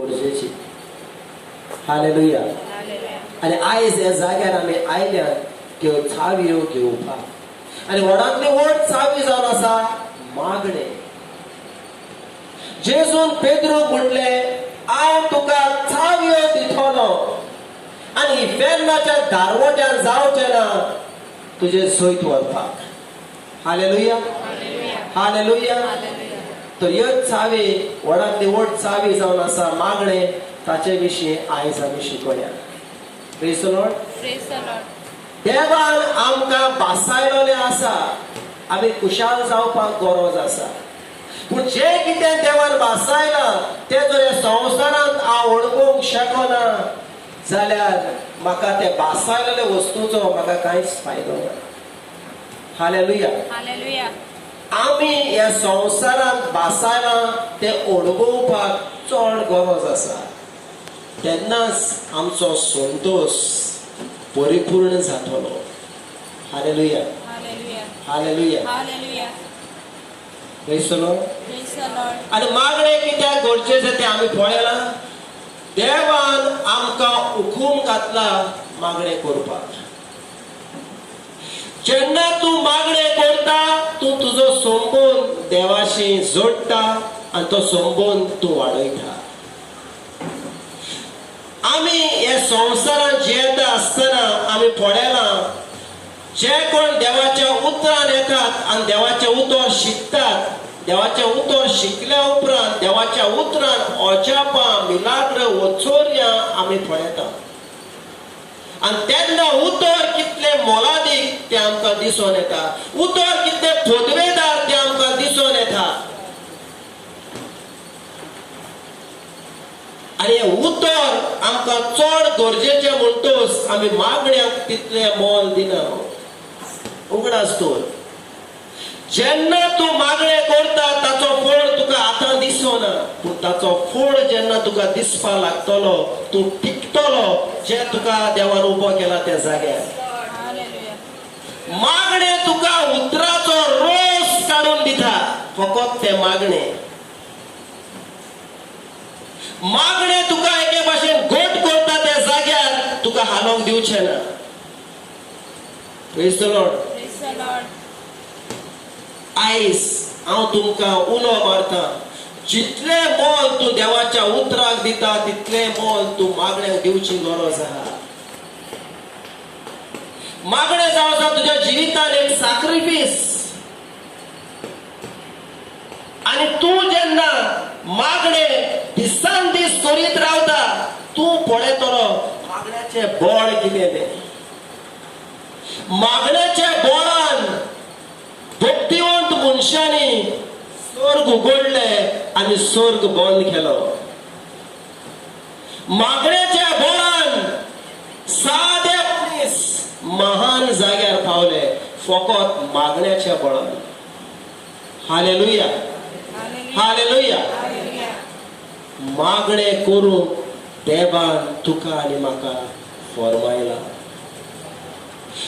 गरजेची. हालेलुया. आणि आयज ह्या जाग्यार आमी आयल्यात त्यो चावयो घेवपाक. आनी व्हडांतली व्हड चावी जावन आसा मागणे. जेजून पेद्रूक म्हणले, हांव तुका चावयो दितलो आनी इफेन्नाच्या दारवट्यान जावचें ना तुजे सयत व्हरपाक. हालेलुया. हालेलुया. तर ह्यो चावी व्हडांतली व्हड चावी जावन आसा मागणे. ताचे विशीं आयज आमी शिकोया. Praise the Lord. देवान आमकां बासायलोले आसा. आमी खुशाल जावपाक गरज आसा. पूण जे कितें देवान बासायलां तें जर ह्या संवसारांत हांव अणभवूंक शकना जाल्यार म्हाका ते बासायलेले वस्तूचो म्हाका कांयच फायदो ना. हालेलुया. आमी ह्या संवसारांत बासायलां ते अणभवपाक चड गरज आसा. तेन्नाच आमचो संतोष परिपूर्ण जातलो. Hallelujah. Hallelujah. Praise the Lord. आनी मागणे कित्याक गरजेचें तें आमी पळयलां. देवान आमकां हुकूम घातला मागणे करपाक. जेन्ना तूं मागणे करता तूं तुजो संबंद देवाशी जोडटा आनी तो संबंद तूं वाडयता. आमी ह्या संवसारांत जियेता आसतना आमी पळयलां जे कोण देवाच्या उतरान येतात आनी देवाचें उतर शिकतात. देवाचें उतर शिकल्या उपरांत देवाच्या उतरान अजापां मिलाग्र वचोरयां आमी पळयता. आनी तेन्ना उतर कितलें मोलादीक तें आमकां दिसून येता. उतर कितलें पदवेदार तें आमकां दिसून येता. आनी हें उतर आमकां चड गरजेचें म्हणटच आमी मागण्यांक तितलें मोल दिना. उगडास दवर. जेन्ना तूं मागणे करता ताचो फळ तुका आतां दिसना. पूण ताचो फळ जेन्ना तुका दिसपाक लागतलो तूं टिकतलो जे तुका देवान उबो केला त्या जाग्यार. मागणे तुका उतराचो रोस काडून दिता. फकत ते मागणे. मागणे तुका एके भाशेन घट करता त्या जाग्यार तुका हालोवंक दिवचें ना. Praise the Lord. आयज हांव तुमकां उलो मारता. जितलें मोल तूं देवाच्या उतराक दिता तितलें मोल तूं मागण्यांक दिवची गरज आहा. मागणें जावन आसा तुज्या जिवितान एक सॅक्रिफीस. आनी तूं जेन्ना मागणे दिसान दीस करीत रावता तूं पळयतलो मागण्याचें बळ कितें तें. मागण्याच्या बळान भक्तिवंत मनशांनी स्वर्ग उगडले आनी स्वर्ग बंद केलो. मागण्याच्या बळान सादे मनीस महान जाग्यार पावले फकत मागण्याच्या बळान. हालेलुया. हालेलुया. मागणे करून देवान तुका आनी म्हाका फरमायला.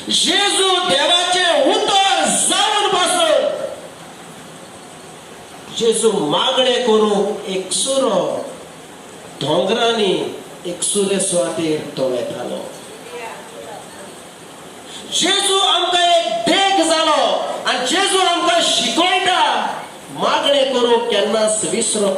जेजू देवाचे उतर जावन पासून जेजू मागणे करूंक एकसुरो दोंगरांनी एकसुरे सुवातेर तो येतालो. जेजू आमकां एक देख जालो आनी जेजू आमकां शिकयता मागणे करूंक केन्नाच विसरो.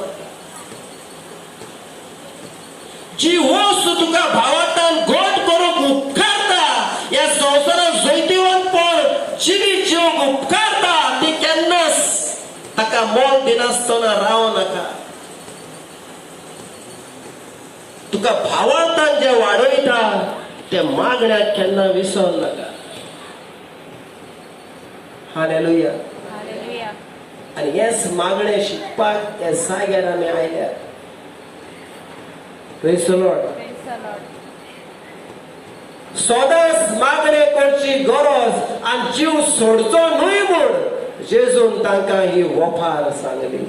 जी वस्त तुका भावार्थान घट करूंक उपकारता ह्या संवसारांत जैतिवंतपण जिवीत जिवंक उपकारता ती केन्नाच ताका मोल दिनासतना रावो नाका. तुका भावार्थान जे वाडयता ते मागण्याक केन्ना विसर नाका. हालेलुया. आनी हेच मागणे शिकपाक ह्या जाग्यार आमी आयल्यात. Praise the Lord. सदांच मागणे करची गरज आनी जीव सोडचो न्हय म्हूण जेजून तांकां ही वफार सांगली.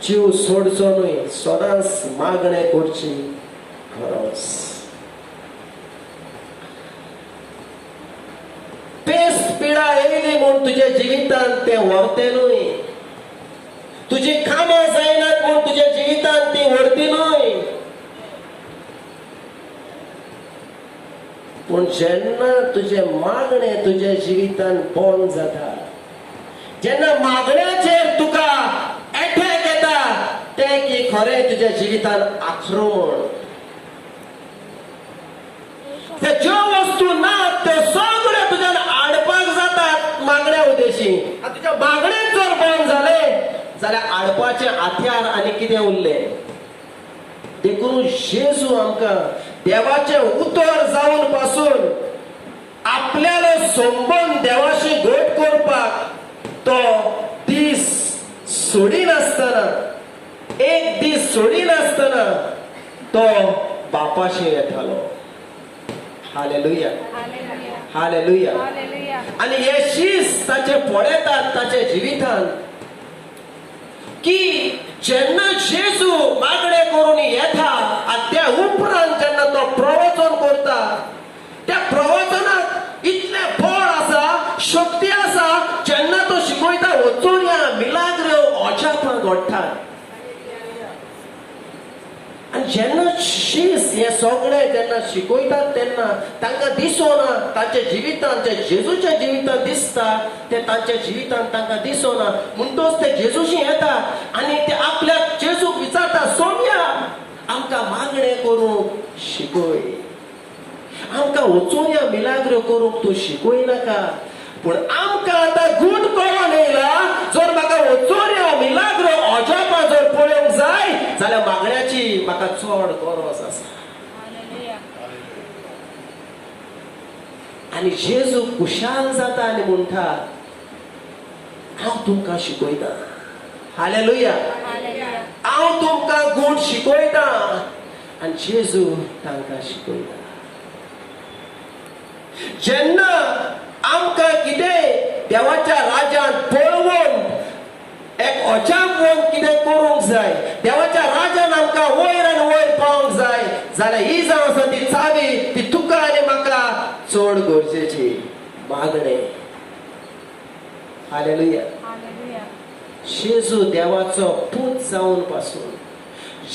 जीव सोडचो न्हय सदांच मागणे करची गरज. पेस्त पिडा येयली म्हूण तुज्या जिवितांत तें व्हरतें न्हय. तुजी कामां जायनात म्हूण तुज्या जिवितांत पूण जेन्ना तुझे मागणे तुझ्या जिवितान बंद जाता, जेन्ना मागण्याचेर तुका एटॅक येता, ते की खरें तुझ्या जिवितान आक्रमण. ते ज्यो वस्तू नात त्यो सगळ्यो तुज्यान आडपाक जातात मागण्या उद्देशी. तुज्या मागणेच जर बंद जाले जाल्यार आडपाचे हात्यार आनी कितें उरलें. देखून जेजू आमकां देवाचे उतर जावन पासून आपल्यालो संबंद देवाशी घट करपाक तो दीस सोडिनासतना, एक दीस सोडिनासतना तो बापाशी येतालो. Hallelujah, hallelujah. आणि हे शीस ताचे पळयतात ताचे जिवितान की जेन्ना जेजू मागणे करून येता आनी त्या उपरांत जेन्ना तो प्रवचन करता, त्या प्रवचनात इतले बळ आसा, शक्ती आसा. जेन्ना तो शिकयता वचून या मिलाग्रो अजापां घडटात. आनी जेन्ना शीस हे सगळे जेन्ना शिकयतात तेन्ना तांकां दिसोना तांच्या जिवितान, जे जेजूच्या जिवितान दिसता ते तांच्या जिवितान तांकां दिसोना. म्हणटच ते जेजूशी येता आनी ते आपल्याक जेजूक विचारता, सोम्या आमकां मागणे करूंक शिकय, आमकां वचून या मिलाग्रो करूंक तूं शिकय नाका. पूण आमकां आतां गूण कळोन येयला, जर म्हाका वचून या मिलाग्रो अजापां जर पळोवंक जाय जाल्यार मागण्याची म्हाका चड गरज आसा. आनी जेजू खुशाल जाता आनी म्हणटा, हांव तुमकां शिकयतां. हालेलुया, हांव तुमकां गूण शिकयतां. आनी जेजू तांकां शिकयता. जेन्ना आमकां कितें देवाच्या राज्यांत पळोवन एक अजाप कितें करूंक जाय, देवाच्या राज्यांत आमकां वयर आनी वयर पावंक जाय जाल्यार ही जावन आसा ती चावी, ती तुका आनी म्हाका चड गरजेची. मागणे. हालेलुया. जेजू देवाचो पूत जावन पासून,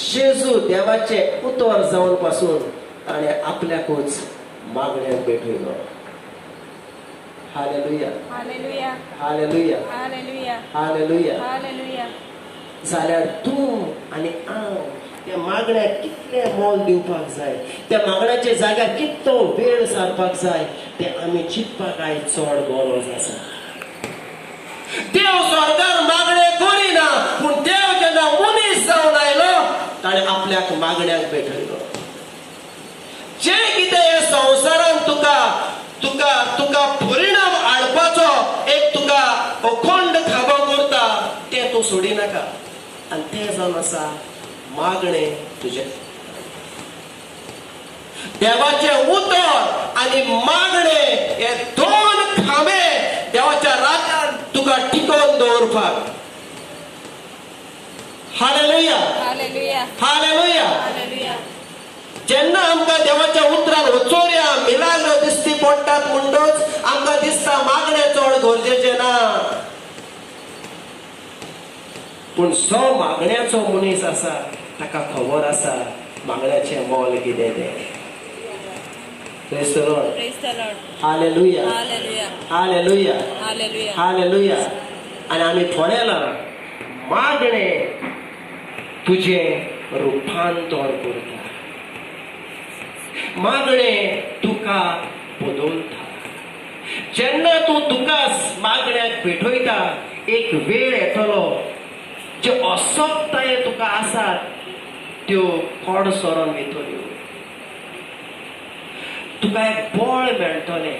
जेजू देवाचे उतर जावन पासून ताणें आपल्याकूच मागण्याक भेटयलो. Hallelujah, hallelujah, hallelujah, hallelujah, hallelujah. जाल्यार तूं आनी हांव त्या मागण्याक कितलें मोल दिवपाक जाय, त्या मागण्याच्या जाग्यार कितलो वेळ सारपाक जाय ते आमी चिंतपाक आयज चड गरज आसा. देव स्वर्गार मागणे करिना, पूण देव जेन्ना मनीस जावन आयलो ताणें आपल्याक मागण्याक भेटयलो. जे कितें हे संवसारांत तुका तुका तुका परिणाम हाडपाचो एक तुका अखंड खाबो करता तें तूं सोडिनाका. आनी तें जावन आसा मागणे तुजें. देवाचे उतर आनी मागणे हे दोन खांबे देवाच्या राज्यांत तुका टिकोवन दवरपाक. Hallelujah, hallelujah, hallelujah. जेन्ना आमकां देवाच्या उतरान वचोऱ्या मिलाग्रो दिसती पडटात म्हणटच आमकां दिसता मागणे चड गरजेचे ना. पूण जो मागण्याचो मनीस आसा ताका खबर आसा मागण्याचें मोल कितें तें. Praise the Lord. Hallelujah, hallelujah, hallelujah. आनी आमी पळयलां मागणे तुजें रुपांतर करता. मागणे तुका बदलता. जेन्ना तूं तुका मागण्याक भेटयता एक वेळ येतलो ज्यो असक्ताय तुका आसात त्यो कोड सरोन वयतल्यो. तुका एक बळ मेळटलें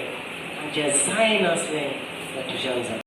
जें जाय नासलें तें तुज्यान जाता.